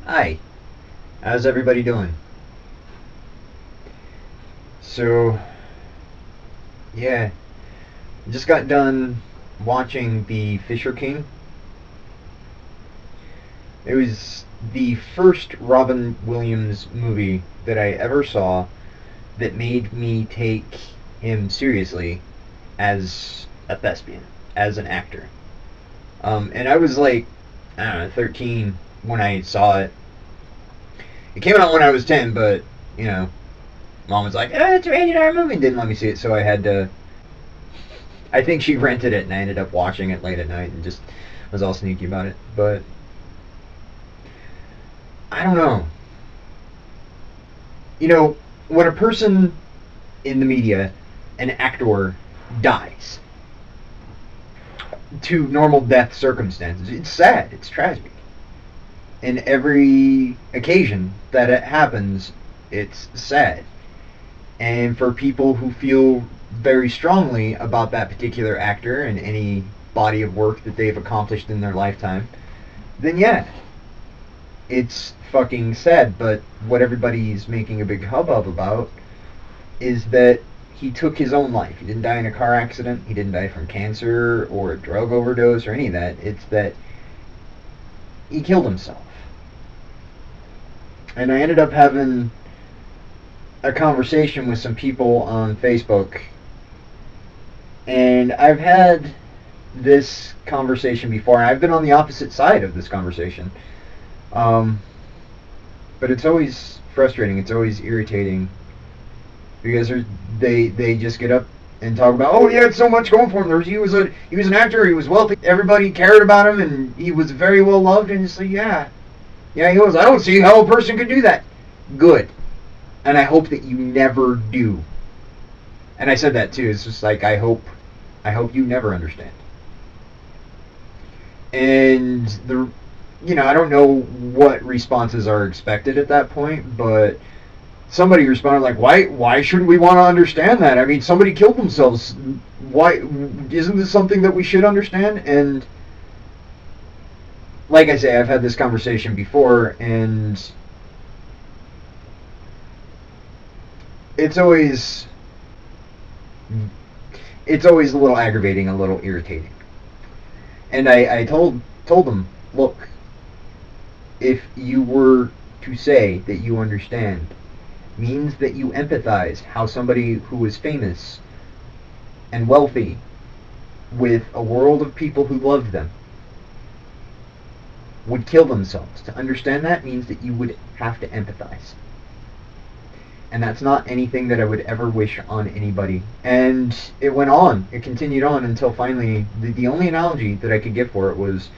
Hi, how's everybody doing? So, yeah, just got done watching The Fisher King. It was the first Robin Williams movie that I ever saw that made me take him seriously as a thespian, as an actor. And I was like, I don't know, 13 when I saw it. It came out when I was 10, but, you know, mom was like, it's a rated R movie, and didn't let me see it, so I had to. I think she rented it, and I ended up watching it late at night and just was all sneaky about it. But I don't know. You know, when a person in the media, an actor, dies to normal death circumstances, it's sad. It's tragic. And every occasion that it happens, it's sad. And for people who feel very strongly about that particular actor and any body of work that they've accomplished in their lifetime, then yeah, it's fucking sad. But what everybody's making a big hubbub about is that he took his own life. He didn't die in a car accident. He didn't die from cancer or a drug overdose or any of that. It's that he killed himself. And I ended up having a conversation with some people on Facebook. And I've had this conversation before. I've been on the opposite side of this conversation. Um, but it's always frustrating. It's always irritating because they just get up and talk about, oh, he had so much going for him. He was an actor. He was wealthy. Everybody cared about him, and he was very well loved. And it's like, yeah, he was. I don't see how a person could do that. Good, and I hope that you never do. And I said that too. It's just like I hope you never understand. And I don't know what responses are expected at that point, but somebody responded like, why shouldn't we want to understand that? I mean, somebody killed themselves. Why isn't this something that we should understand? And like I say, I've had this conversation before, and it's always it's always a little aggravating, a little irritating. And I told them, look, if you were to say that you understand, means that you empathize how somebody who is famous and wealthy with a world of people who loved them would kill themselves. To understand that means that you would have to empathize. And that's not anything that I would ever wish on anybody. And it went on. It continued on until finally the only analogy that I could give for it was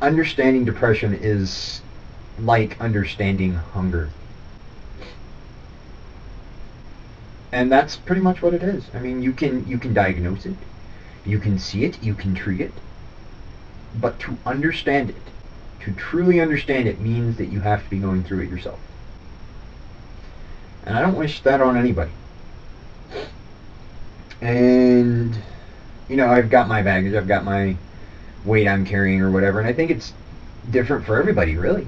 understanding depression is like understanding hunger. And that's pretty much what it is. I mean, you can diagnose it, you can see it, you can treat it, but to understand it, to truly understand it, means that you have to be going through it yourself. And I don't wish that on anybody. And I've got my baggage, I've got my weight I'm carrying or whatever, and I think it's different for everybody, really.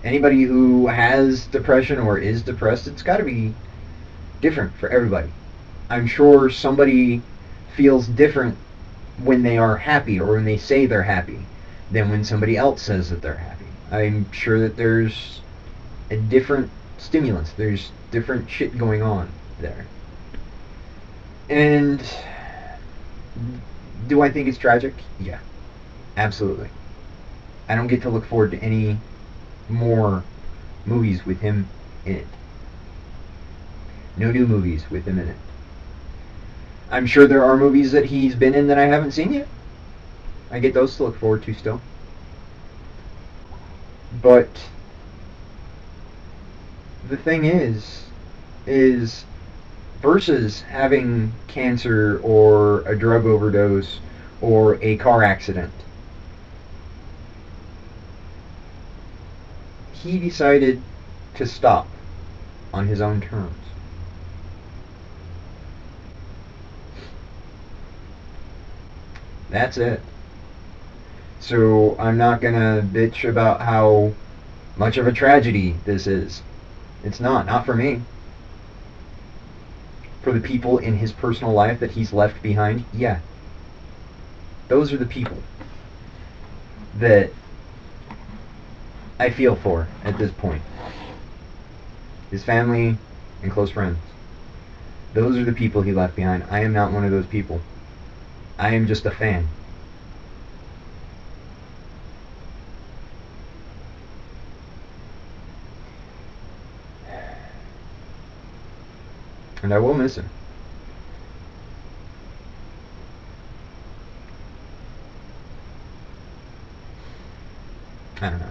Anybody who has depression or is depressed, it's got to be different for everybody. I'm sure somebody feels different when they are happy or when they say they're happy than when somebody else says that they're happy. I'm sure that there's a different stimulus. There's different shit going on there. And do I think it's tragic? Yeah, absolutely. I don't get to look forward to any more movies with him in it. No new movies with him in it. I'm sure there are movies that he's been in that I haven't seen yet. I get those to look forward to still. But the thing is versus having cancer or a drug overdose or a car accident, he decided to stop on his own terms. That's it. So I'm not gonna bitch about how much of a tragedy this is. It's not for me. For the people in his personal life that he's left behind, yeah. Those are the people that I feel for at this point. His family and close friends. Those are the people he left behind. I am not one of those people. I am just a fan. And I will miss him. I don't know.